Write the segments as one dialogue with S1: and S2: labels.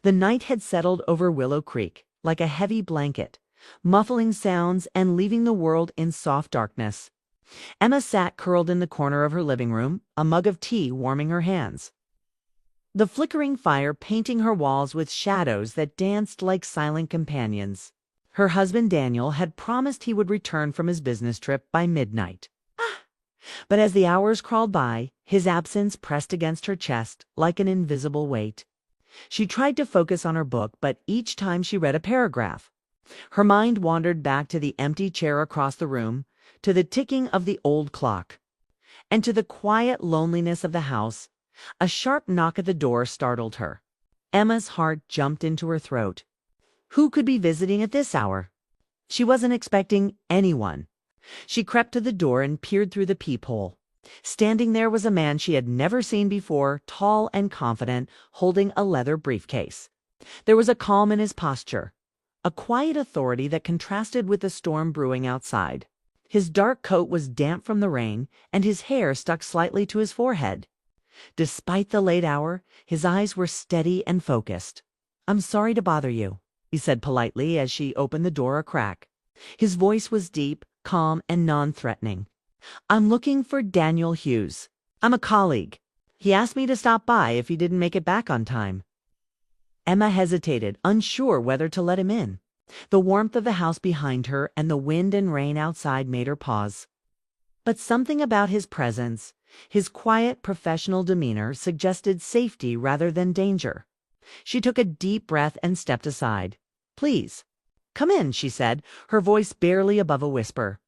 S1: The night had settled over Willow Creek like a heavy blanket, muffling sounds and leaving the world in soft darkness. Emma sat curled in the corner of her living room, a mug of tea warming her hands. The flickering fire painting her walls with shadows that danced like silent companions. Her husband Daniel had promised he would return from his business trip by midnight. But as the hours crawled by, his absence pressed against her chest like an invisible weight. She tried to focus on her book, but each time she read a paragraph, her mind wandered back to the empty chair across the room, to the ticking of the old clock, and to the quiet loneliness of the house. A sharp knock at the door startled her. Emma's heart jumped into her throat. Who could be visiting at this hour? She wasn't expecting anyone. She crept to the door and peered through the peephole. Standing there was a man she had never seen before, tall and confident, holding a leather briefcase. There was a calm in his posture, a quiet authority that contrasted with the storm brewing outside. His dark coat was damp from the rain, and his hair stuck slightly to his forehead. Despite the late hour, his eyes were steady and focused. "I'm sorry to bother you," he said politely as she opened the door a crack. His voice was deep, calm, and non-threatening. "I'm looking for Daniel Hughes. I'm a colleague. He asked me to stop by if he didn't make it back on time." Emma hesitated, unsure whether to let him in. The warmth of the house behind her and the wind and rain outside made her pause. But something about his presence, his quiet professional demeanor, suggested safety rather than danger. She took a deep breath and stepped aside. "Please, come in," she said, her voice barely above a whisper.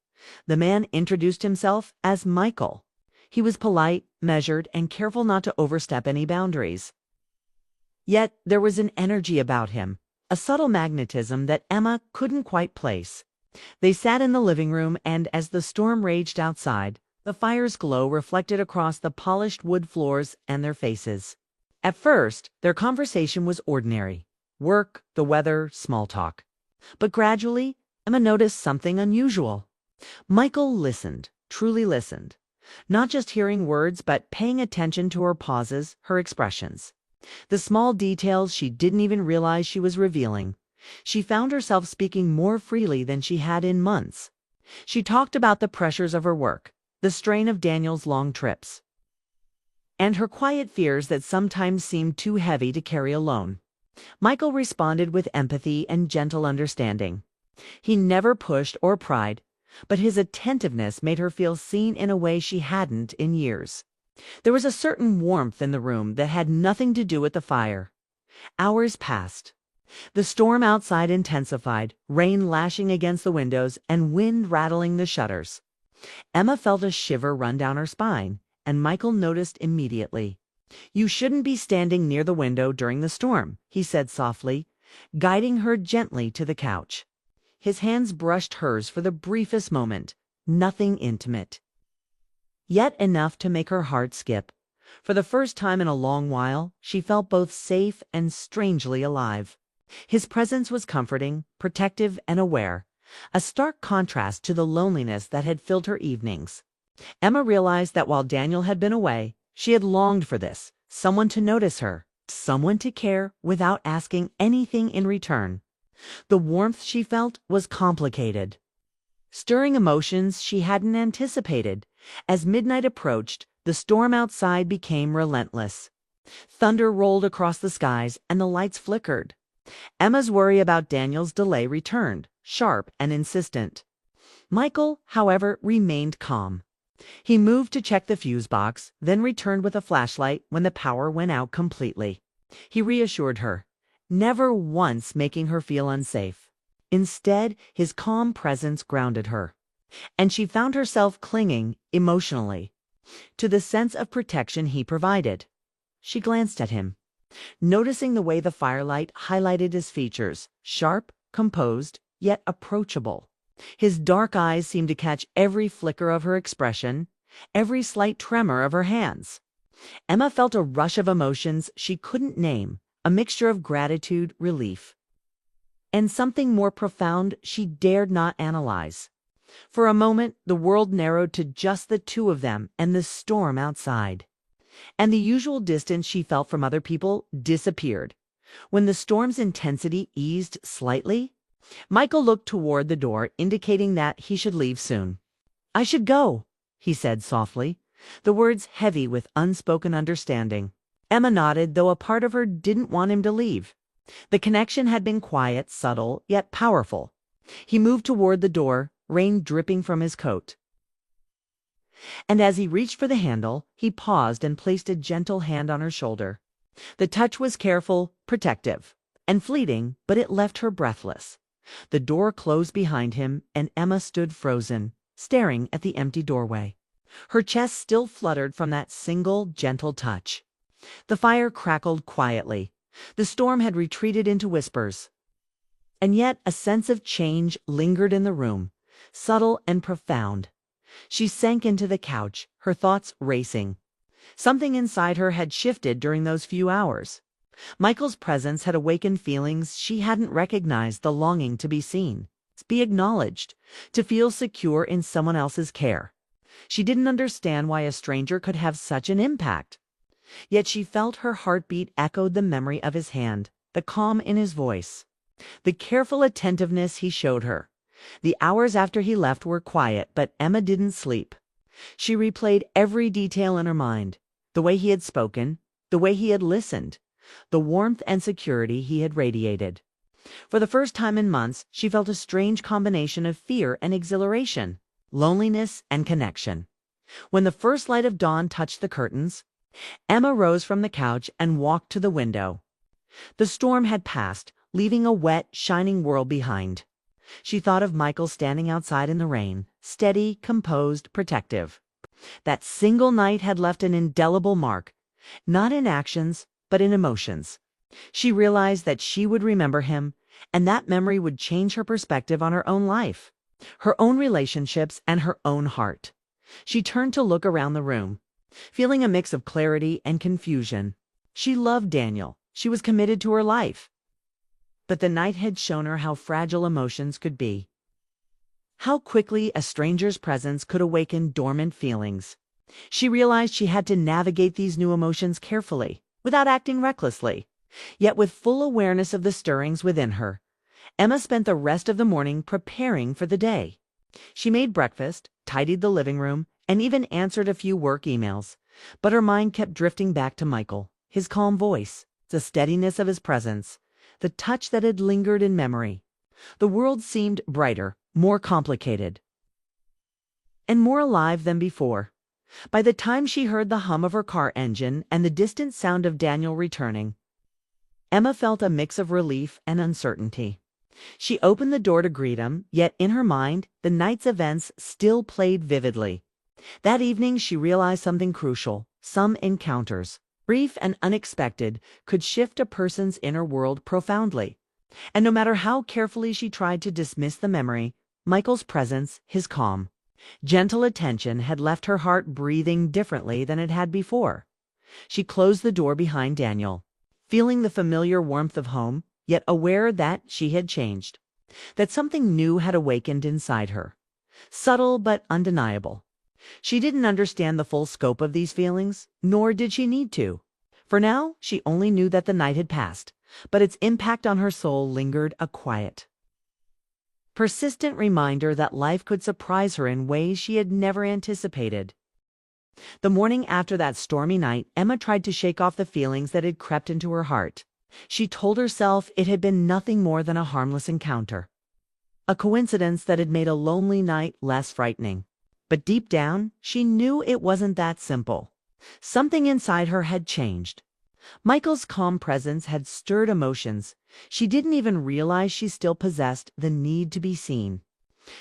S1: The man introduced himself as Michael. He was polite, measured, and careful not to overstep any boundaries. Yet there was an energy about him, a subtle magnetism that Emma couldn't quite place. They sat in the living room, and as the storm raged outside, the fire's glow reflected across the polished wood floors and their faces. At first, their conversation was ordinary. Work, the weather, small talk. But gradually, Emma noticed something unusual. Michael listened, truly listened. Not just hearing words, but paying attention to her pauses, her expressions. The small details she didn't even realize she was revealing. She found herself speaking more freely than she had in months. She talked about the pressures of her work, the strain of Daniel's long trips, and her quiet fears that sometimes seemed too heavy to carry alone. Michael responded with empathy and gentle understanding. He never pushed or pried, but his attentiveness made her feel seen in a way she hadn't in years. There was a certain warmth in the room that had nothing to do with the fire. Hours passed. The storm outside intensified, rain lashing against the windows and wind rattling the shutters. Emma felt a shiver run down her spine, and Michael noticed immediately. "You shouldn't be standing near the window during the storm," he said softly, guiding her gently to the couch. His hands brushed hers for the briefest moment, nothing intimate, yet enough to make her heart skip. For the first time in a long while, she felt both safe and strangely alive. His presence was comforting, protective, and aware, a stark contrast to the loneliness that had filled her evenings. Emma realized that while Daniel had been away, she had longed for this, someone to notice her, someone to care without asking anything in return. The warmth she felt was complicated, stirring emotions she hadn't anticipated. As midnight approached, the storm outside became relentless. Thunder rolled across the skies and the lights flickered. Emma's worry about Daniel's delay returned, sharp and insistent. Michael, however, remained calm. He moved to check the fuse box, then returned with a flashlight when the power went out completely. He reassured her, never once making her feel unsafe. Instead, his calm presence grounded her, and she found herself clinging, emotionally, to the sense of protection he provided. She glanced at him, noticing the way the firelight highlighted his features, sharp, composed, yet approachable. His dark eyes seemed to catch every flicker of her expression, every slight tremor of her hands. Emma felt a rush of emotions she couldn't name, a mixture of gratitude, relief, and something more profound she dared not analyze. For a moment, the world narrowed to just the two of them and the storm outside. And the usual distance she felt from other people disappeared. When the storm's intensity eased slightly, Michael looked toward the door, indicating that he should leave soon. "I should go," he said softly, the words heavy with unspoken understanding. Emma nodded, though a part of her didn't want him to leave. The connection had been quiet, subtle, yet powerful. He moved toward the door, rain dripping from his coat. And as he reached for the handle, he paused and placed a gentle hand on her shoulder. The touch was careful, protective, and fleeting, but it left her breathless. The door closed behind him, and Emma stood frozen, staring at the empty doorway. Her chest still fluttered from that single, gentle touch. The fire crackled quietly. The storm had retreated into whispers. And yet a sense of change lingered in the room, subtle and profound. She sank into the couch, her thoughts racing. Something inside her had shifted during those few hours. Michael's presence had awakened feelings she hadn't recognized, the longing to be seen, to be acknowledged, to feel secure in someone else's care. She didn't understand why a stranger could have such an impact. Yet she felt her heartbeat echoed the memory of his hand, the calm in his voice, the careful attentiveness he showed her. The hours after he left were quiet, but Emma didn't sleep. She replayed every detail in her mind, the way he had spoken, the way he had listened, the warmth and security he had radiated. For the first time in months, she felt a strange combination of fear and exhilaration, loneliness and connection. When the first light of dawn touched the curtains, Emma rose from the couch and walked to the window. The storm had passed, leaving a wet, shining world behind. She thought of Michael standing outside in the rain, steady, composed, protective. That single night had left an indelible mark, not in actions, but in emotions. She realized that she would remember him, and that memory would change her perspective on her own life, her own relationships, and her own heart. She turned to look around the room, feeling a mix of clarity and confusion. She loved Daniel. She was committed to her life. But the night had shown her how fragile emotions could be. How quickly a stranger's presence could awaken dormant feelings. She realized she had to navigate these new emotions carefully, without acting recklessly, yet with full awareness of the stirrings within her. Emma spent the rest of the morning preparing for the day. She made breakfast, tidied the living room, and even answered a few work emails. But her mind kept drifting back to Michael, his calm voice, the steadiness of his presence, the touch that had lingered in memory. The world seemed brighter, more complicated, and more alive than before. By the time she heard the hum of her car engine and the distant sound of Daniel returning, Emma felt a mix of relief and uncertainty. She opened the door to greet him, yet in her mind, the night's events still played vividly. That evening she realized something crucial. Some encounters, brief and unexpected, could shift a person's inner world profoundly. And no matter how carefully she tried to dismiss the memory, Michael's presence, his calm, gentle attention had left her heart breathing differently than it had before. She closed the door behind Daniel, feeling the familiar warmth of home, yet aware that she had changed, that something new had awakened inside her. Subtle but undeniable. She didn't understand the full scope of these feelings, nor did she need to. For now, she only knew that the night had passed, but its impact on her soul lingered, a quiet, persistent reminder that life could surprise her in ways she had never anticipated. The morning after that stormy night, Emma tried to shake off the feelings that had crept into her heart. She told herself it had been nothing more than a harmless encounter, a coincidence that had made a lonely night less frightening. But deep down, she knew it wasn't that simple. Something inside her had changed. Michael's calm presence had stirred emotions. She didn't even realize she still possessed the need to be seen,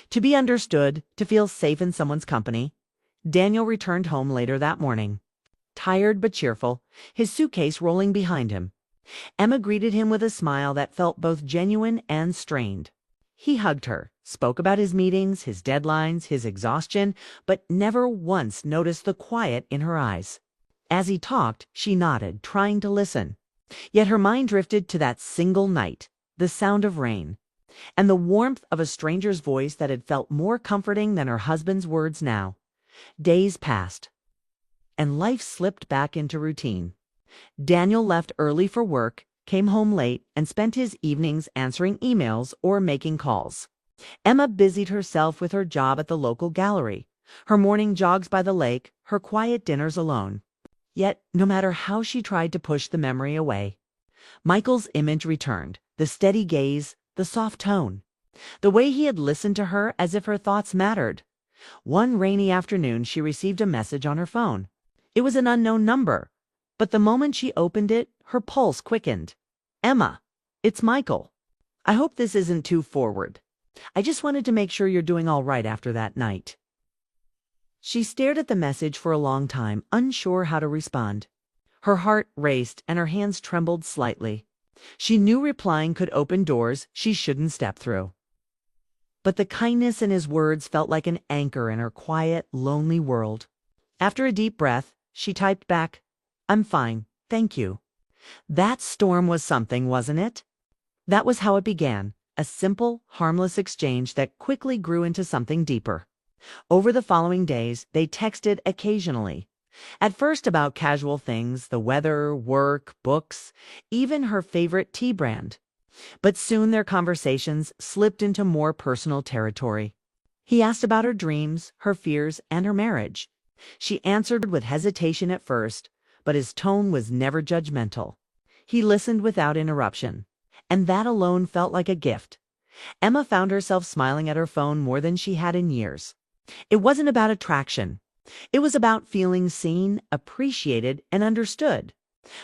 S1: to be understood, to feel safe in someone's company. Daniel returned home later that morning, tired but cheerful, his suitcase rolling behind him. Emma greeted him with a smile that felt both genuine and strained. He hugged her, spoke about his meetings, his deadlines, his exhaustion, but never once noticed the quiet in her eyes. As he talked, she nodded, trying to listen. Yet her mind drifted to that single night, the sound of rain, and the warmth of a stranger's voice that had felt more comforting than her husband's words now. Days passed, and life slipped back into routine. Daniel left early for work, came home late, and spent his evenings answering emails or making calls. Emma busied herself with her job at the local gallery, her morning jogs by the lake, her quiet dinners alone. Yet, no matter how she tried to push the memory away, Michael's image returned, the steady gaze, the soft tone, the way he had listened to her as if her thoughts mattered. One rainy afternoon, she received a message on her phone. It was an unknown number, but the moment she opened it, her pulse quickened. "Emma, it's Michael. I hope this isn't too forward. I just wanted to make sure you're doing all right after that night." She stared at the message for a long time, unsure how to respond. Her heart raced and her hands trembled slightly. She knew replying could open doors she shouldn't step through. But the kindness in his words felt like an anchor in her quiet, lonely world. After a deep breath, she typed back, "I'm fine, thank you." That storm was something, wasn't it? That was how it began, a simple, harmless exchange that quickly grew into something deeper. Over the following days, they texted occasionally. At first about casual things, the weather, work, books, even her favorite tea brand. But soon their conversations slipped into more personal territory. He asked about her dreams, her fears, and her marriage. She answered with hesitation at first, but his tone was never judgmental. He listened without interruption, and that alone felt like a gift. Emma found herself smiling at her phone more than she had in years. It wasn't about attraction. It was about feeling seen, appreciated, and understood.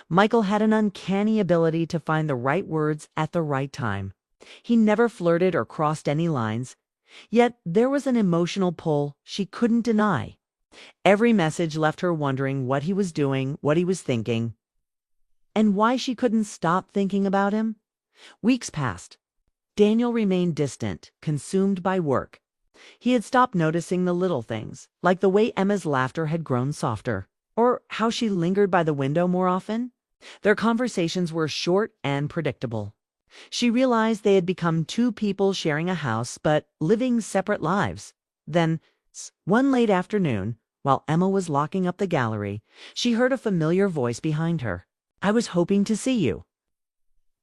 S1: Michael had an uncanny ability to find the right words at the right time. He never flirted or crossed any lines, yet there was an emotional pull she couldn't deny. Every message left her wondering what he was doing, what he was thinking, and why she couldn't stop thinking about him. Weeks passed. Daniel remained distant, consumed by work. He had stopped noticing the little things, like the way Emma's laughter had grown softer, or how she lingered by the window more often. Their conversations were short and predictable. She realized they had become two people sharing a house but living separate lives. Then, one late afternoon, while Emma was locking up the gallery, she heard a familiar voice behind her. "I was hoping to see you."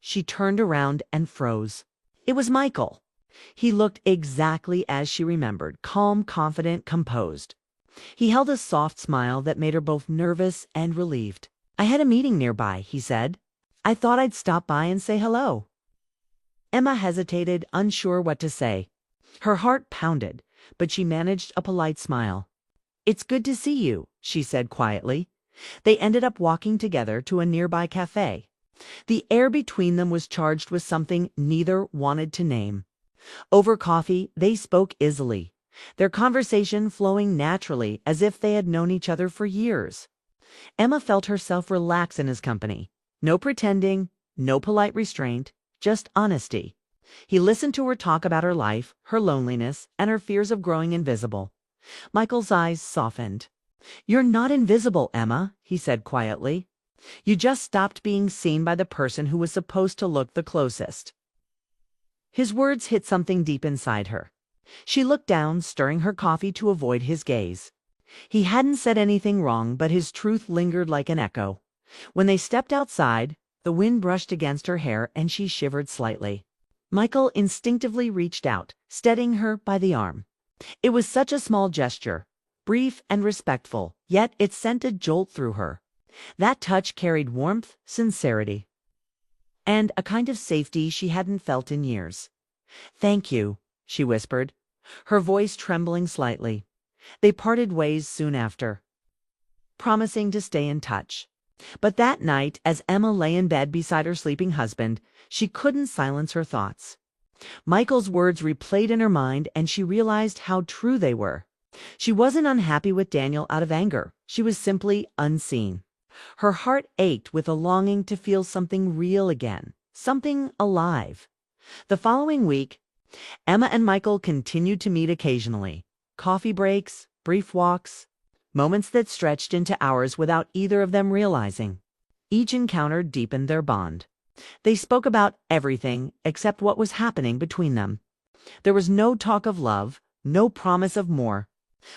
S1: She turned around and froze. It was Michael. He looked exactly as she remembered, calm, confident, composed. He held a soft smile that made her both nervous and relieved. "I had a meeting nearby," he said. "I thought I'd stop by and say hello." Emma hesitated, unsure what to say. Her heart pounded, but she managed a polite smile. "It's good to see you," she said quietly. They ended up walking together to a nearby cafe. The air between them was charged with something neither wanted to name. Over coffee, they spoke easily, their conversation flowing naturally as if they had known each other for years. Emma felt herself relax in his company. No pretending, no polite restraint, just honesty. He listened to her talk about her life, her loneliness, and her fears of growing invisible. Michael's eyes softened. "You're not invisible, Emma," he said quietly. "You just stopped being seen by the person who was supposed to look the closest." His words hit something deep inside her. She looked down, stirring her coffee to avoid his gaze. He hadn't said anything wrong, but his truth lingered like an echo. When they stepped outside, the wind brushed against her hair and she shivered slightly. Michael instinctively reached out, steadying her by the arm. It was such a small gesture, brief and respectful, yet it sent a jolt through her. That touch carried warmth, sincerity, and a kind of safety she hadn't felt in years. "Thank you," she whispered, her voice trembling slightly. They parted ways soon after, promising to stay in touch. But that night, as Emma lay in bed beside her sleeping husband, she couldn't silence her thoughts. Michael's words replayed in her mind, and she realized how true they were. She wasn't unhappy with Daniel out of anger. She was simply unseen. Her heart ached with a longing to feel something real again, something alive. The following week, Emma and Michael continued to meet occasionally. Coffee breaks, brief walks, moments that stretched into hours without either of them realizing. Each encounter deepened their bond. They spoke about everything except what was happening between them. There was no talk of love, no promise of more,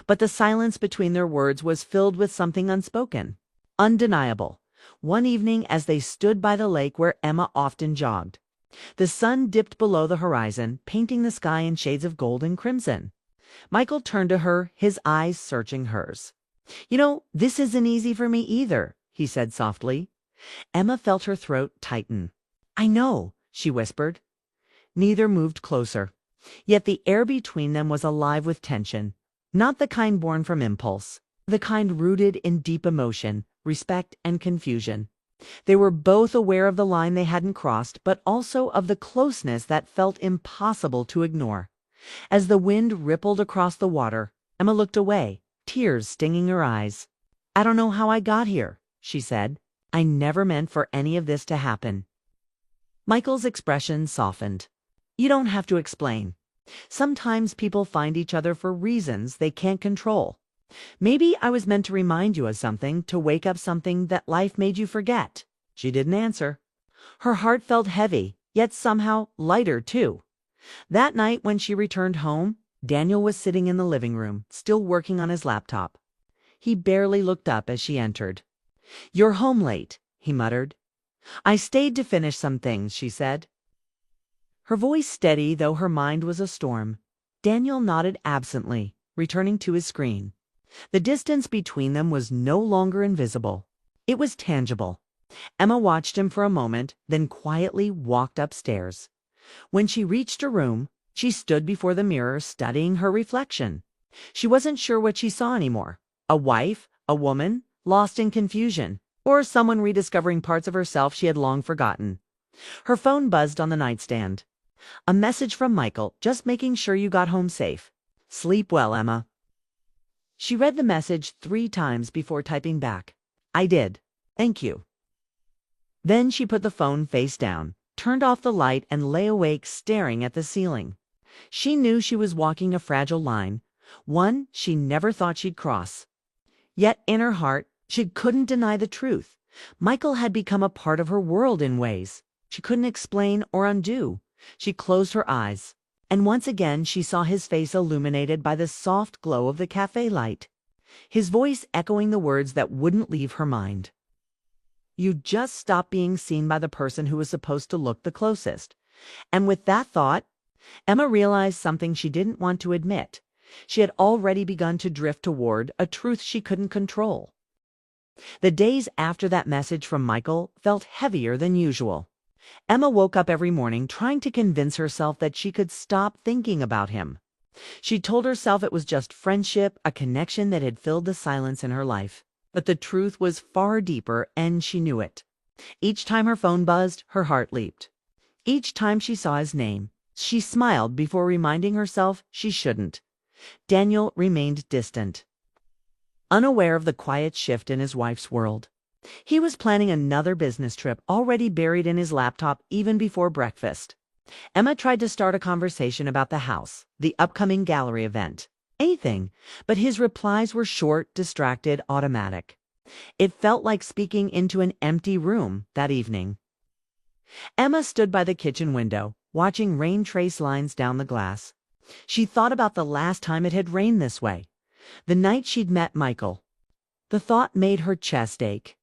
S1: but the silence between their words was filled with something unspoken, undeniable, One evening as they stood by the lake where Emma often jogged. The sun dipped below the horizon, painting the sky in shades of gold and crimson. Michael turned to her, his eyes searching hers. "You know, this isn't easy for me either," he said softly. Emma felt her throat tighten. "I know," she whispered. Neither moved closer. Yet the air between them was alive with tension, not the kind born from impulse, the kind rooted in deep emotion, respect, and confusion. They were both aware of the line they hadn't crossed, but also of the closeness that felt impossible to ignore. As the wind rippled across the water, Emma looked away, tears stinging her eyes. "I don't know how I got here," she said. "I never meant for any of this to happen." Michael's expression softened. "You don't have to explain. Sometimes people find each other for reasons they can't control. Maybe I was meant to remind you of something, to wake up something that life made you forget." She didn't answer. Her heart felt heavy, yet somehow lighter too. That night when she returned home, Daniel was sitting in the living room, still working on his laptop. He barely looked up as she entered. "You're home late," he muttered. "I stayed to finish some things," she said. Her voice steady, though her mind was a storm. Daniel nodded absently, returning to his screen. The distance between them was no longer invisible. It was tangible. Emma watched him for a moment, then quietly walked upstairs. When she reached her room, she stood before the mirror studying her reflection. She wasn't sure what she saw anymore. A wife, a woman, lost in confusion, or someone rediscovering parts of herself she had long forgotten. Her phone buzzed on the nightstand. A message from Michael, just making sure you got home safe. "Sleep well, Emma." She read the message 3 times before typing back, "I did. Thank you." Then she put the phone face down, turned off the light, and lay awake staring at the ceiling. She knew she was walking a fragile line, one she never thought she'd cross. Yet in her heart, she couldn't deny the truth. Michael had become a part of her world in ways she couldn't explain or undo. She closed her eyes, and once again she saw his face illuminated by the soft glow of the cafe light, his voice echoing the words that wouldn't leave her mind. "You just stopped being seen by the person who was supposed to look the closest." And with that thought, Emma realized something she didn't want to admit. She had already begun to drift toward a truth she couldn't control. The days after that message from Michael felt heavier than usual. Emma woke up every morning trying to convince herself that she could stop thinking about him. She told herself it was just friendship, a connection that had filled the silence in her life. But the truth was far deeper, and she knew it. Each time her phone buzzed, her heart leaped. Each time she saw his name, she smiled before reminding herself she shouldn't. Daniel remained distant, unaware of the quiet shift in his wife's world. He was planning another business trip, already buried in his laptop even before breakfast. Emma tried to start a conversation about the house, the upcoming gallery event, anything, but his replies were short, distracted, automatic. It felt like speaking into an empty room that evening. Emma stood by the kitchen window, watching rain trace lines down the glass. She thought about the last time it had rained this way, the night she'd met Michael. The thought made her chest ache.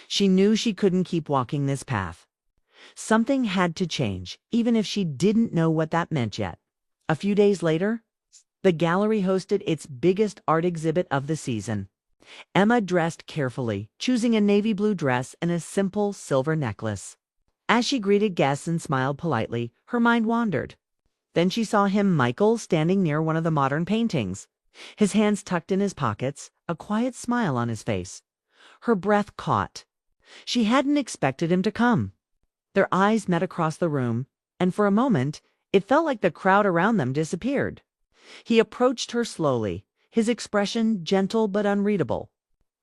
S1: She knew she couldn't keep walking this path. Something had to change, even if she didn't know what that meant yet. A few days later, the gallery hosted its biggest art exhibit of the season. Emma dressed carefully, choosing a navy blue dress and a simple silver necklace. As she greeted guests and smiled politely, her mind wandered. Then she saw him, Michael, standing near one of the modern paintings, his hands tucked in his pockets, a quiet smile on his face. Her breath caught. She hadn't expected him to come. Their eyes met across the room, and for a moment, it felt like the crowd around them disappeared. He approached her slowly, his expression gentle but unreadable.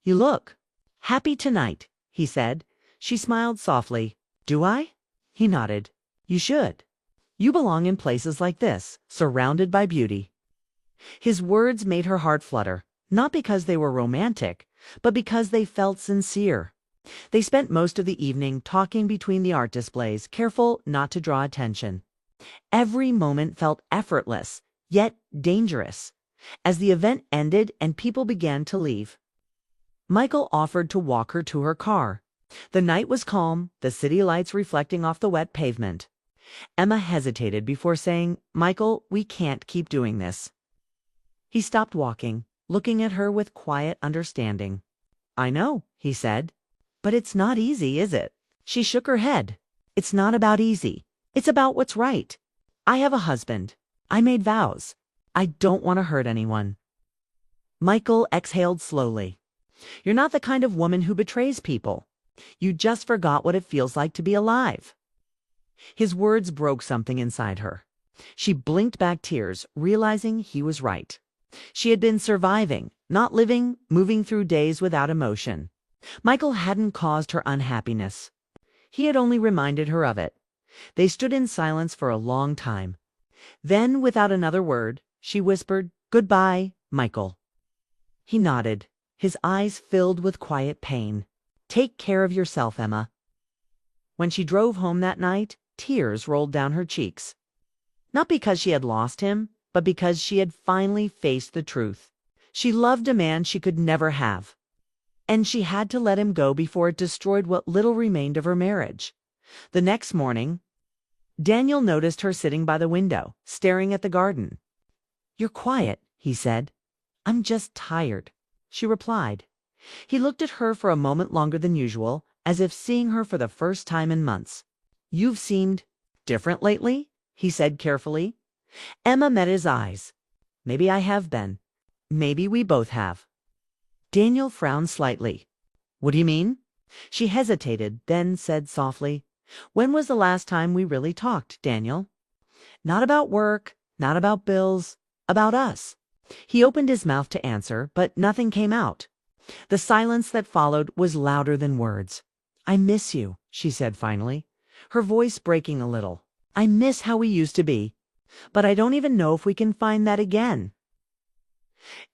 S1: "You look happy tonight," he said. She smiled softly. "Do I?" He nodded. "You should. You belong in places like this, surrounded by beauty." His words made her heart flutter, not because they were romantic, but because they felt sincere. They spent most of the evening talking between the art displays, careful not to draw attention. Every moment felt effortless, yet dangerous. As the event ended and people began to leave, Michael offered to walk her to her car. The night was calm, the city lights reflecting off the wet pavement. Emma hesitated before saying, "Michael, we can't keep doing this." He stopped walking, looking at her with quiet understanding. "I know," he said. "But it's not easy, is it?" She shook her head. "It's not about easy. It's about what's right. I have a husband. I made vows. I don't want to hurt anyone." Michael exhaled slowly. "You're not the kind of woman who betrays people. You just forgot what it feels like to be alive." His words broke something inside her. She blinked back tears, realizing he was right. She had been surviving, not living, moving through days without emotion. Michael hadn't caused her unhappiness. He had only reminded her of it. They stood in silence for a long time. Then, without another word, she whispered, "Goodbye, Michael." He nodded, his eyes filled with quiet pain. "Take care of yourself, Emma." When she drove home that night, tears rolled down her cheeks. Not because she had lost him, but because she had finally faced the truth. She loved a man she could never have. And she had to let him go before it destroyed what little remained of her marriage. The next morning, Daniel noticed her sitting by the window, staring at the garden. "You're quiet," he said. "I'm just tired," she replied. He looked at her for a moment longer than usual, as if seeing her for the first time in months. "You've seemed different lately," he said carefully. Emma met his eyes. "Maybe I have been. Maybe we both have." Daniel frowned slightly. "What do you mean?" She hesitated, then said softly, "When was the last time we really talked, Daniel? Not about work, not about bills, about us." He opened his mouth to answer, but nothing came out. The silence that followed was louder than words. "I miss you," she said finally, her voice breaking a little. "I miss how we used to be, but I don't even know if we can find that again."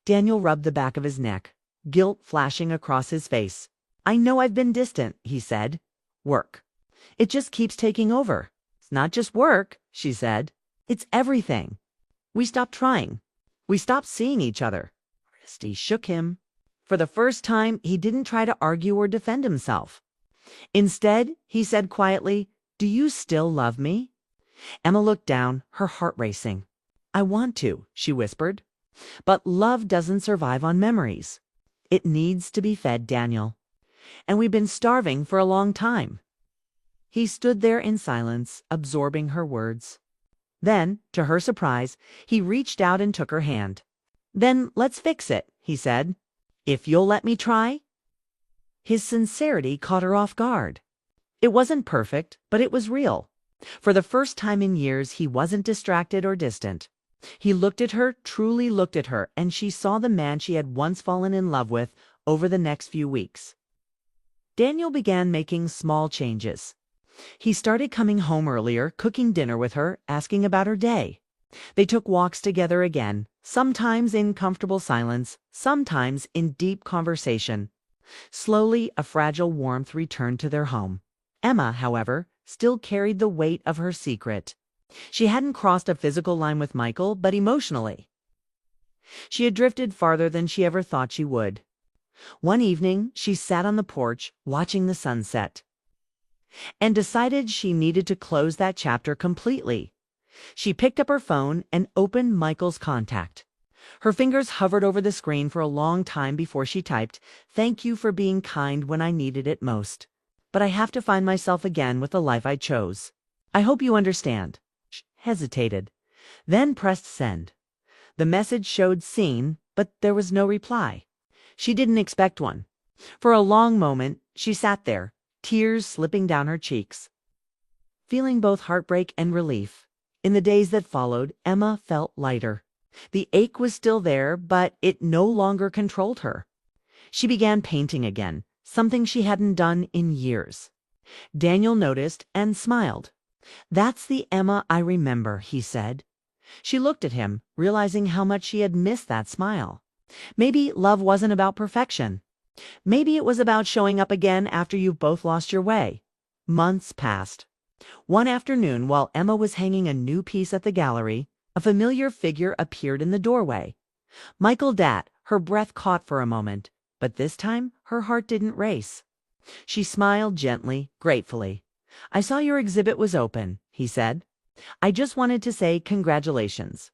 S1: Daniel rubbed the back of his neck, guilt flashing across his face. "I know I've been distant," he said. "Work. It just keeps taking over." "It's not just work," she said. "It's everything. We stopped trying. We stopped seeing each other." He shook him. For the first time, he didn't try to argue or defend himself. Instead, he said quietly, "Do you still love me?" Emma looked down, her heart racing. "I want to," she whispered. "But love doesn't survive on memories. It needs to be fed, Daniel. And we've been starving for a long time." He stood there in silence, absorbing her words. Then, to her surprise, he reached out and took her hand. "Then let's fix it," he said. "If you'll let me try." His sincerity caught her off guard. It wasn't perfect, but it was real. For the first time in years, he wasn't distracted or distant. He looked at her, truly looked at her, and she saw the man she had once fallen in love with over the next few weeks. Daniel began making small changes. He started coming home earlier, cooking dinner with her, asking about her day. They took walks together again, sometimes in comfortable silence, sometimes in deep conversation. Slowly, a fragile warmth returned to their home. Emma, however, still carried the weight of her secret. She hadn't crossed a physical line with Michael, but emotionally. She had drifted farther than she ever thought she would. One evening, she sat on the porch, watching the sunset, and decided she needed to close that chapter completely. She picked up her phone and opened Michael's contact. Her fingers hovered over the screen for a long time before she typed, "Thank you for being kind when I needed it most. But I have to find myself again with the life I chose. I hope you understand." She hesitated, then pressed send. The message showed seen, but there was no reply. She didn't expect one. For a long moment, she sat there, tears slipping down her cheeks, feeling both heartbreak and relief. In the days that followed, Emma felt lighter. The ache was still there, but it no longer controlled her. She began painting again, something she hadn't done in years. Daniel noticed and smiled. "That's the Emma I remember," he said. She looked at him, realizing how much she had missed that smile. Maybe love wasn't about perfection. Maybe it was about showing up again after you've both lost your way. Months passed. One afternoon, while Emma was hanging a new piece at the gallery, a familiar figure appeared in the doorway. Michael Dat. Her breath caught for a moment, but this time her heart didn't race. She smiled gently, gratefully. "I saw your exhibit was open," he said. "I just wanted to say congratulations."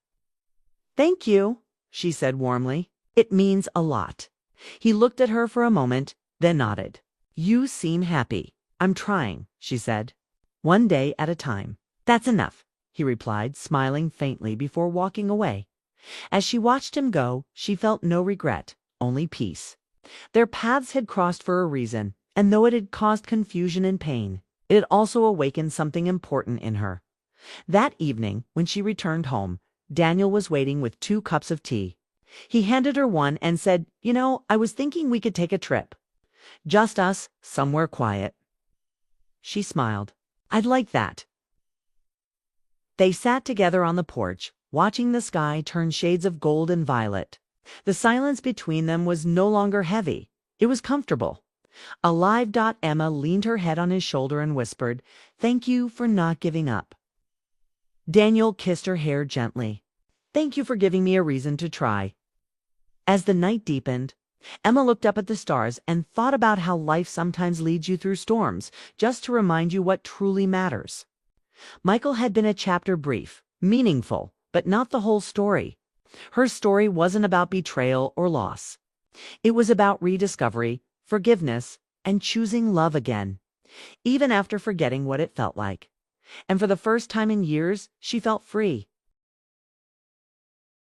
S1: "Thank you," she said warmly. "It means a lot." He looked at her for a moment, then nodded. "You seem happy." "I'm trying," she said. "One day at a time." "That's enough," he replied, smiling faintly before walking away. As she watched him go, she felt no regret, only peace. Their paths had crossed for a reason, and though it had caused confusion and pain, it had also awakened something important in her. That evening, when she returned home, Daniel was waiting with 2 cups of tea. He handed her one and said, "You know, I was thinking we could take a trip. Just us, somewhere quiet." She smiled. "I'd like that." They sat together on the porch, watching the sky turn shades of gold and violet. The silence between them was no longer heavy. It was comfortable. Alive. Emma leaned her head on his shoulder and whispered, "Thank you for not giving up." Daniel kissed her hair gently. "Thank you for giving me a reason to try." As the night deepened, Emma looked up at the stars and thought about how life sometimes leads you through storms just to remind you what truly matters. Michael had been a chapter brief, meaningful, but not the whole story. Her story wasn't about betrayal or loss. It was about rediscovery, forgiveness, and choosing love again, even after forgetting what it felt like. And for the first time in years, she felt free.